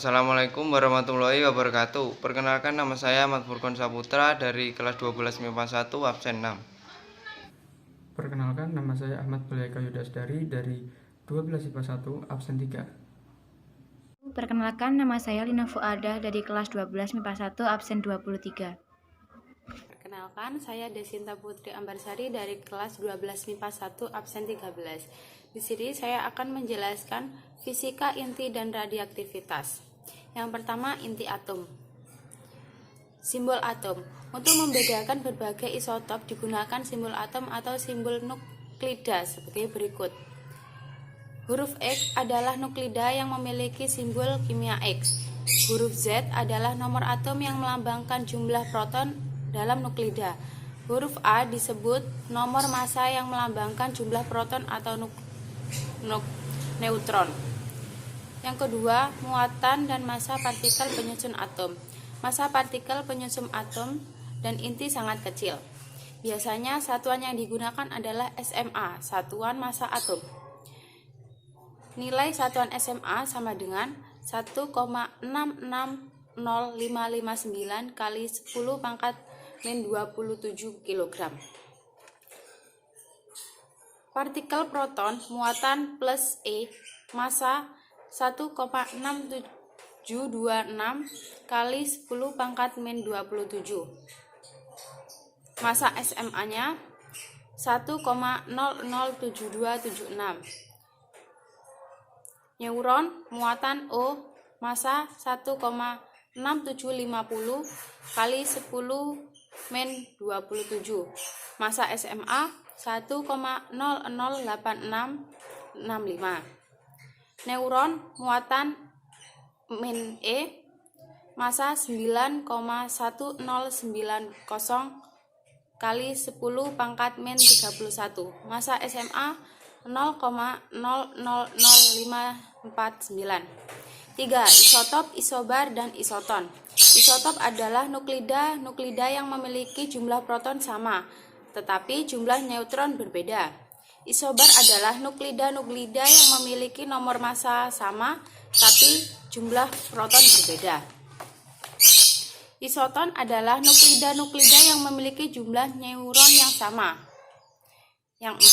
Assalamualaikum warahmatullahi wabarakatuh. Perkenalkan, nama saya Ahmad Furqon Saputra dari kelas 12 MIPA 1 absen 6. Perkenalkan, nama saya Ahmad Bulaika Yudasdari dari 12 IPA 1 absen 3. Perkenalkan, nama saya Lina Fuadah dari kelas 12 MIPA 1 absen 23. Perkenalkan, saya Desinta Putri Ambarsari dari kelas 12 MIPA 1 absen 13. Di sini saya akan menjelaskan fisika inti dan radioaktivitas. Yang pertama, inti atom. Simbol atom. Untuk membedakan berbagai isotop digunakan simbol atom atau simbol nuklida sebagai berikut. Huruf X adalah nuklida yang memiliki simbol kimia X. Huruf Z adalah nomor atom yang melambangkan jumlah proton dalam nuklida. Huruf A disebut nomor massa yang melambangkan jumlah proton atau neutron. Yang kedua, muatan dan massa partikel penyusun atom. Massa partikel penyusun atom dan inti sangat kecil. Biasanya satuan yang digunakan adalah SMA, satuan massa atom. Nilai satuan SMA sama dengan 1,66059 kali 10 pangkat min 27 kg. Partikel proton muatan plus E, massa 1,6726 kali 10 pangkat min 27. Massa SMA-nya 1,007276. Neuron muatan O, massa 1,6750 kali 10 min 27. Massa SMA 1,008665. Neuron muatan min E, massa 9,1090 kali 10 pangkat min 31. Massa SMA 0,000549. 3. Isotop, isobar, dan isoton. Isotop adalah nuklida yang memiliki jumlah proton sama, tetapi jumlah neutron berbeda. Isobar adalah nuklida yang memiliki nomor massa sama, tapi jumlah proton berbeda. Isoton adalah nuklida yang memiliki jumlah neuron yang sama. Yang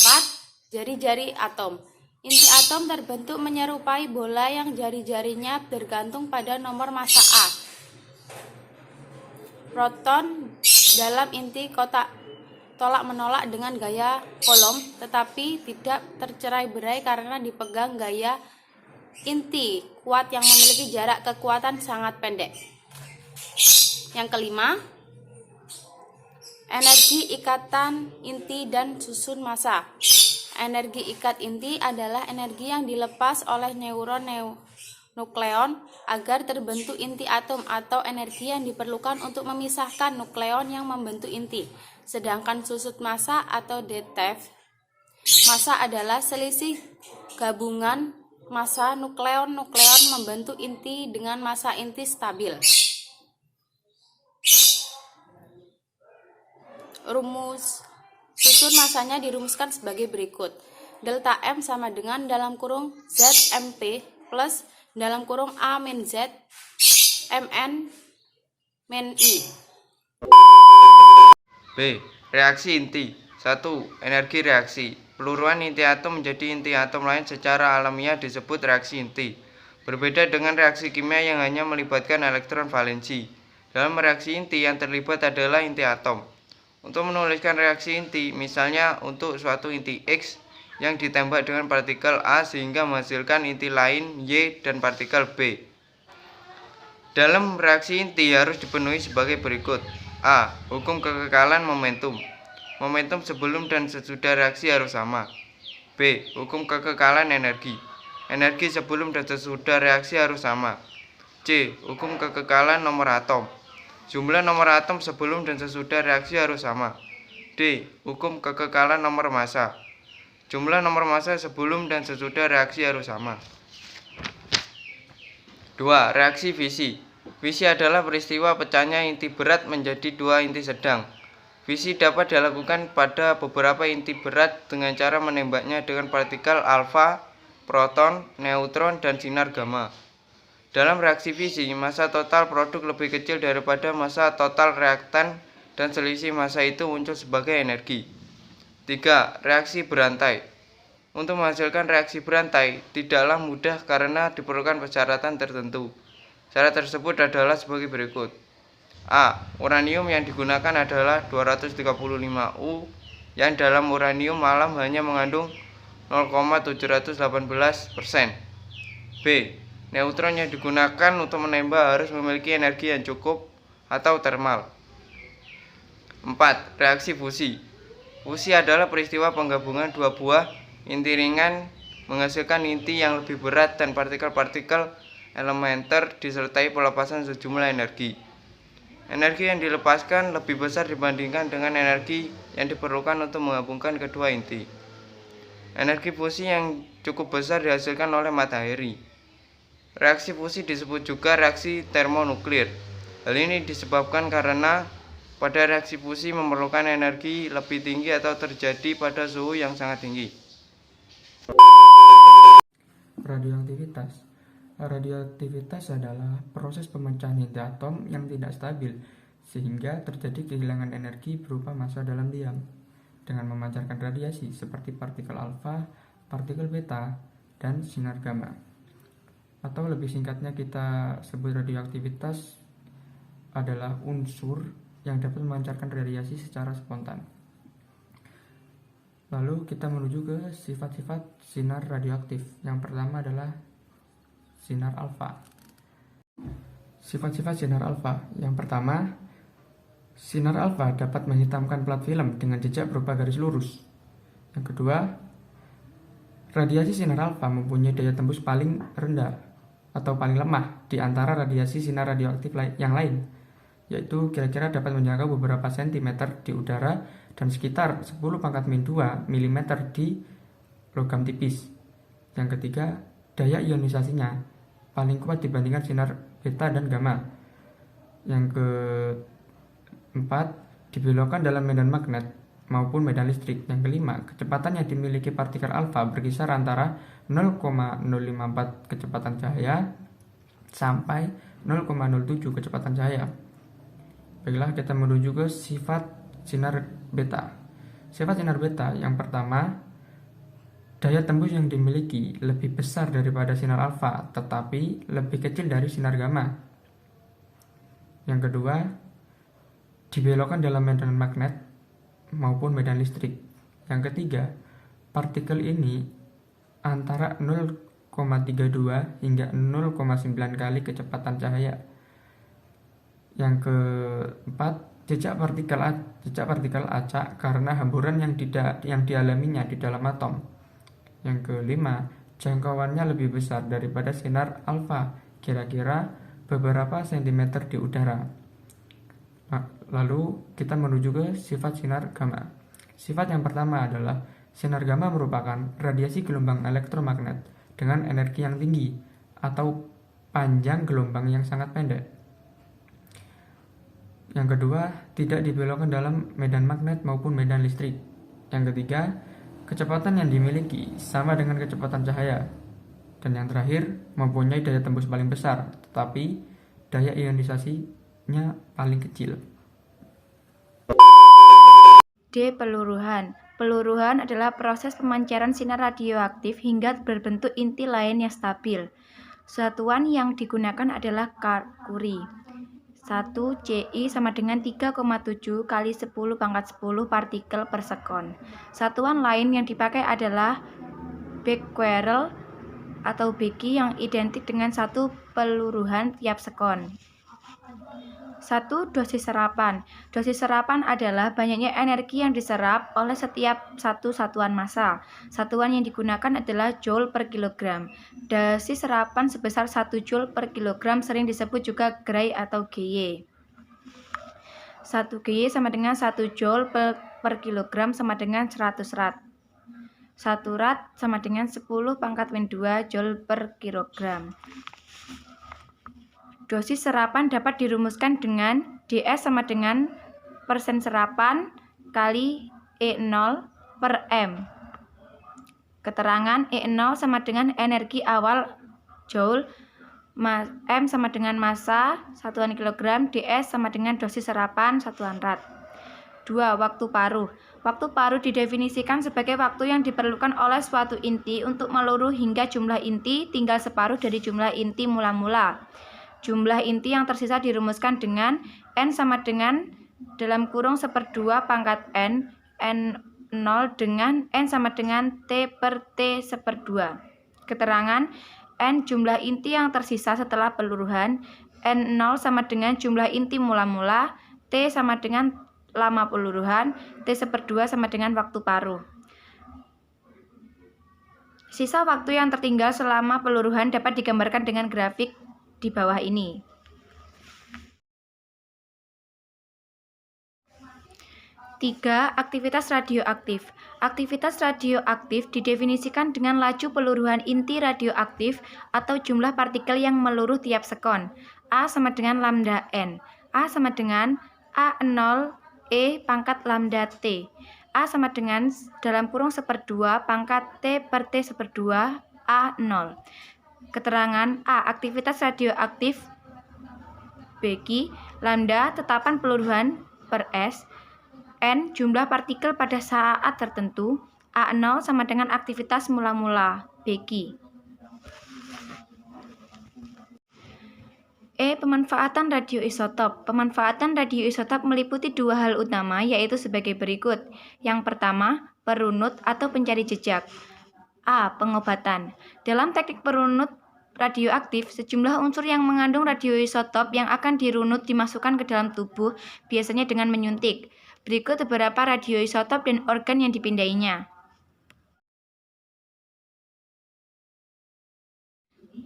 4. Jari-jari atom. Inti atom terbentuk menyerupai bola yang jari-jarinya bergantung pada nomor massa A. Proton dalam inti kotak tolak-menolak dengan gaya Coulomb, tetapi tidak tercerai-berai karena dipegang gaya inti kuat yang memiliki jarak kekuatan sangat pendek. Yang kelima, energi ikatan inti dan susun massa. Energi ikat inti adalah energi yang dilepas oleh neuron nukleon agar terbentuk inti atom atau energi yang diperlukan untuk memisahkan nukleon yang membentuk inti. Sedangkan susut massa atau DTF, massa adalah selisih gabungan massa nukleon membentuk inti dengan massa inti stabil. Rumus susun massanya dirumuskan sebagai berikut. Delta M sama dengan dalam kurung ZMP plus dalam kurung A min Z MN min I. B. Reaksi inti. 1. Energi reaksi. Peluruan inti atom menjadi inti atom lain secara alamiah disebut reaksi inti. Berbeda dengan reaksi kimia yang hanya melibatkan elektron valensi. Dalam reaksi inti yang terlibat adalah inti atom. Untuk menuliskan reaksi inti, misalnya untuk suatu inti X yang ditembak dengan partikel A sehingga menghasilkan inti lain Y dan partikel B. Dalam reaksi inti harus dipenuhi sebagai berikut. A. Hukum kekekalan momentum. Momentum sebelum dan sesudah reaksi harus sama. B. Hukum kekekalan energi. Energi sebelum dan sesudah reaksi harus sama. C. Hukum kekekalan nomor atom. Jumlah nomor atom sebelum dan sesudah reaksi harus sama. D. Hukum kekekalan nomor massa. Jumlah nomor massa sebelum dan sesudah reaksi harus sama. 2. Reaksi fisi. Fisi adalah peristiwa pecahnya inti berat menjadi dua inti sedang. Fisi dapat dilakukan pada beberapa inti berat dengan cara menembaknya dengan partikel alfa, proton, neutron, dan sinar gamma. Dalam reaksi fisi, massa total produk lebih kecil daripada massa total reaktan dan selisih massa itu muncul sebagai energi. 3. Reaksi berantai. Untuk menghasilkan reaksi berantai tidaklah mudah karena diperlukan persyaratan tertentu. Syarat tersebut adalah sebagai berikut. A. Uranium yang digunakan adalah 235U yang dalam uranium malam hanya mengandung 0,718%. B. Neutron yang digunakan untuk menembak harus memiliki energi yang cukup atau termal. 4. Reaksi fusi. Fusi adalah peristiwa penggabungan dua buah inti ringan menghasilkan inti yang lebih berat dan partikel-partikel elementer disertai pelepasan sejumlah energi. Energi yang dilepaskan lebih besar dibandingkan dengan energi yang diperlukan untuk menggabungkan kedua inti. Energi fusi yang cukup besar dihasilkan oleh matahari. Reaksi fusi disebut juga reaksi termonuklir. Hal ini disebabkan karena pada reaksi fusi memerlukan energi lebih tinggi atau terjadi pada suhu yang sangat tinggi. Radioaktivitas. Radioaktivitas adalah proses pemecahan inti atom yang tidak stabil, sehingga terjadi kehilangan energi berupa massa dalam diam, dengan memancarkan radiasi seperti partikel alfa, partikel beta, dan sinar gamma. Atau lebih singkatnya kita sebut radioaktivitas adalah unsur yang dapat memancarkan radiasi secara spontan. Lalu kita menuju ke sifat-sifat sinar radioaktif. Yang pertama adalah sinar alfa. Sifat-sifat sinar alfa. Yang pertama, sinar alfa dapat menghitamkan plat film dengan jejak berupa garis lurus. Yang kedua, radiasi sinar alfa mempunyai daya tembus paling rendah atau paling lemah di antara radiasi sinar radioaktif yang lain, yaitu kira-kira dapat menjangkau beberapa sentimeter di udara dan sekitar 10⁻² mm di logam tipis. Yang ketiga, daya ionisasinya paling kuat dibandingkan sinar beta dan gamma. Yang keempat, dibelokkan dalam medan magnet maupun medan listrik. Yang kelima, kecepatan yang dimiliki partikel alfa berkisar antara 0,054 kecepatan cahaya sampai 0,07 kecepatan cahaya. Baiklah, kita menuju ke sifat sinar beta. Sifat sinar beta yang pertama, daya tembus yang dimiliki lebih besar daripada sinar alfa, tetapi lebih kecil dari sinar gamma. Yang kedua, dibelokkan dalam medan magnet maupun medan listrik. Yang ketiga, partikel ini antara 0,32 hingga 0,9 kali kecepatan cahaya. Yang keempat, jejak partikel acak karena hamburan yang dialaminya di dalam atom. Yang kelima, jangkauannya lebih besar daripada sinar alfa, kira-kira beberapa sentimeter di udara. Lalu kita menuju ke sifat sinar gamma. Sifat yang pertama adalah sinar gamma merupakan radiasi gelombang elektromagnet dengan energi yang tinggi atau panjang gelombang yang sangat pendek. Yang kedua, tidak dibelokkan dalam medan magnet maupun medan listrik. Yang ketiga, kecepatan yang dimiliki sama dengan kecepatan cahaya. Dan yang terakhir, mempunyai daya tembus paling besar, tetapi daya ionisasinya paling kecil. D. Peluruhan. Peluruhan adalah proses pemancaran sinar radioaktif hingga berbentuk inti lain yang stabil. Satuan yang digunakan adalah Curie. 1 Ci sama dengan 3,7 kali 10⁻10 partikel per sekon. Satuan lain yang dipakai adalah Becquerel atau Becky yang identik dengan 1 peluruhan tiap sekon. 1. Dosis serapan. Dosis serapan adalah banyaknya energi yang diserap oleh setiap satu satuan massa. Satuan yang digunakan adalah joule per kilogram. Dosis serapan sebesar 1 joule per kilogram sering disebut juga Gray atau GY. 1 GY sama dengan 1 joule per kilogram sama dengan 100 rad. 1 rad sama dengan 10⁻²2 joule per kilogram. Dosis serapan dapat dirumuskan dengan DS sama dengan persen serapan kali E0 per M. Keterangan E0 sama dengan energi awal Joule M sama dengan massa satuan kilogram, ds sama dengan dosis serapan satuan rad. 2. Waktu paruh. Waktu paruh didefinisikan sebagai waktu yang diperlukan oleh suatu inti untuk meluruh hingga jumlah inti tinggal separuh dari jumlah inti mula-mula. Jumlah inti yang tersisa dirumuskan dengan N sama dengan dalam kurung 1/2 pangkat N0 dengan N sama dengan T per T 1/2. Keterangan N jumlah inti yang tersisa setelah peluruhan, N0 sama dengan jumlah inti mula-mula, T sama dengan lama peluruhan, T 1/2 sama dengan waktu paruh. Sisa waktu yang tertinggal selama peluruhan dapat digambarkan dengan grafik di bawah ini. Tiga, aktivitas radioaktif. Aktivitas radioaktif didefinisikan dengan laju peluruhan inti radioaktif atau jumlah partikel yang meluruh tiap sekon. A sama dengan lambda N. A sama dengan A0 E pangkat lambda T. A sama dengan dalam kurung 1/2 pangkat T per T 1/2 A0. Keterangan A. Aktivitas radioaktif bagi lambda tetapan peluruhan per S, N jumlah partikel pada saat tertentu, A0 sama dengan aktivitas mula-mula bagi. E. Pemanfaatan radioisotop. Pemanfaatan radioisotop meliputi dua hal utama, yaitu sebagai berikut. Yang pertama, perunut atau pencari jejak. A. Pengobatan. Dalam teknik perunut radioaktif, sejumlah unsur yang mengandung radioisotop yang akan dirunut dimasukkan ke dalam tubuh, biasanya dengan menyuntik. Berikut beberapa radioisotop dan organ yang dipindainya.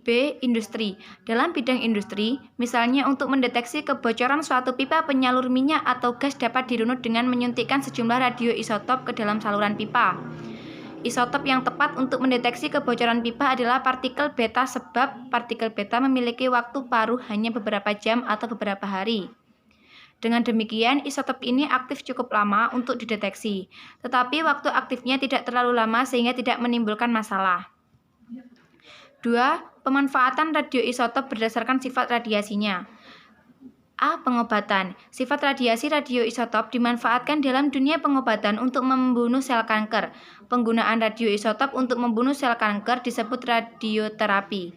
B. Industri. Dalam bidang industri, misalnya untuk mendeteksi kebocoran suatu pipa penyalur minyak atau gas dapat dirunut dengan menyuntikkan sejumlah radioisotop ke dalam saluran pipa. Isotop yang tepat untuk mendeteksi kebocoran pipa adalah partikel beta sebab partikel beta memiliki waktu paruh hanya beberapa jam atau beberapa hari. Dengan demikian, isotop ini aktif cukup lama untuk dideteksi, tetapi waktu aktifnya tidak terlalu lama sehingga tidak menimbulkan masalah. 2. Pemanfaatan radioisotop berdasarkan sifat radiasinya. A. Pengobatan. Sifat radiasi radioisotop dimanfaatkan dalam dunia pengobatan untuk membunuh sel kanker. Penggunaan radioisotop untuk membunuh sel kanker disebut radioterapi.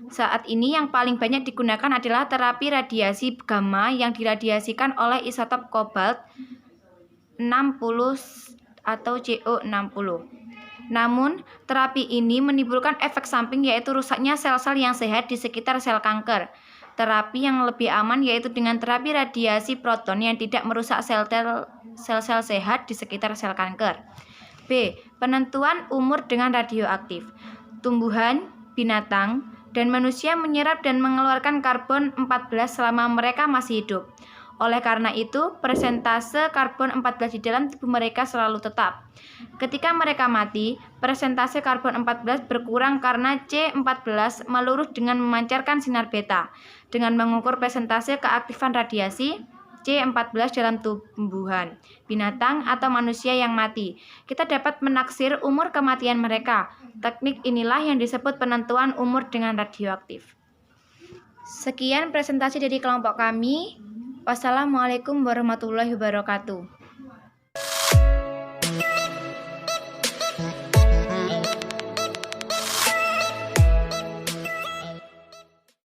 Saat ini yang paling banyak digunakan adalah terapi radiasi gamma yang diradiasikan oleh isotop kobalt 60 atau Co60. Namun, terapi ini menimbulkan efek samping yaitu rusaknya sel-sel yang sehat di sekitar sel kanker. Terapi yang lebih aman yaitu dengan terapi radiasi proton yang tidak merusak sel-sel sehat di sekitar sel kanker. B. Penentuan umur dengan radioaktif. Tumbuhan, binatang, dan manusia menyerap dan mengeluarkan karbon 14 selama mereka masih hidup. Oleh karena itu, persentase karbon 14 di dalam tubuh mereka selalu tetap. Ketika mereka mati, persentase karbon 14 berkurang karena C14 meluruh dengan memancarkan sinar beta. Dengan mengukur persentase keaktifan radiasi C14 dalam tumbuhan, binatang, atau manusia yang mati, kita dapat menaksir umur kematian mereka. Teknik inilah yang disebut penentuan umur dengan radioaktif. Sekian presentasi dari kelompok kami. Wassalamualaikum warahmatullahi wabarakatuh.